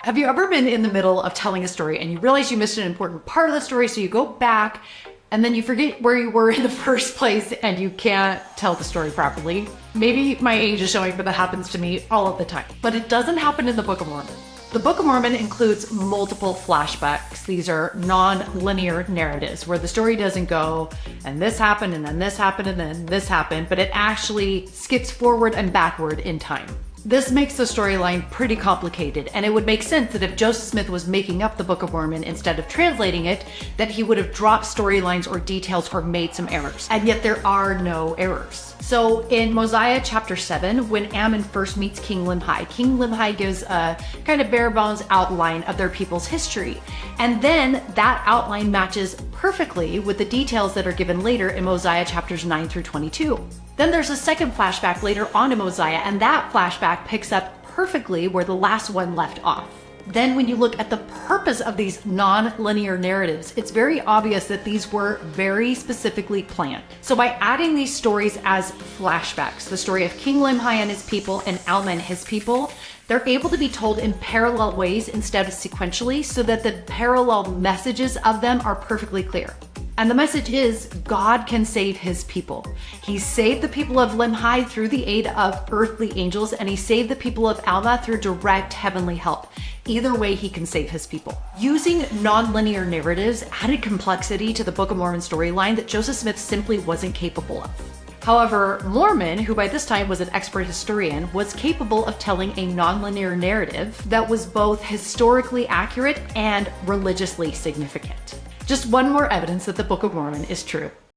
Have you ever been in the middle of telling a story and you realize you missed an important part of the story, so you go back and then you forget where you were in the first place and you can't tell the story properly? Maybe my age is showing, but that happens to me all of the time. But it doesn't happen in the Book of Mormon. The Book of Mormon includes multiple flashbacks. These are non-linear narratives where the story doesn't go, and this happened, and then this happened, and then this happened, but it actually skips forward and backward in time. This makes the storyline pretty complicated, and it would make sense that if Joseph Smith was making up the Book of Mormon instead of translating it, that he would have dropped storylines or details or made some errors. And yet there are no errors. So in Mosiah chapter 7, when Ammon first meets King Limhi gives a kind of bare bones outline of their people's history. And then that outline matches perfectly with the details that are given later in Mosiah chapters 9 through 22. Then there's a second flashback later on in Mosiah, and that flashback picks up perfectly where the last one left off. Then when you look at the purpose of these non-linear narratives, it's very obvious that these were very specifically planned. So by adding these stories as flashbacks, the story of King Limhi and his people and Alma and his people, they're able to be told in parallel ways instead of sequentially, so that the parallel messages of them are perfectly clear. And the message is, God can save his people. He saved the people of Limhi through the aid of earthly angels, and he saved the people of Alma through direct heavenly help. Either way, he can save his people. Using non-linear narratives added complexity to the Book of Mormon storyline that Joseph Smith simply wasn't capable of. However, Mormon, who by this time was an expert historian, was capable of telling a non-linear narrative that was both historically accurate and religiously significant. Just one more evidence that the Book of Mormon is true.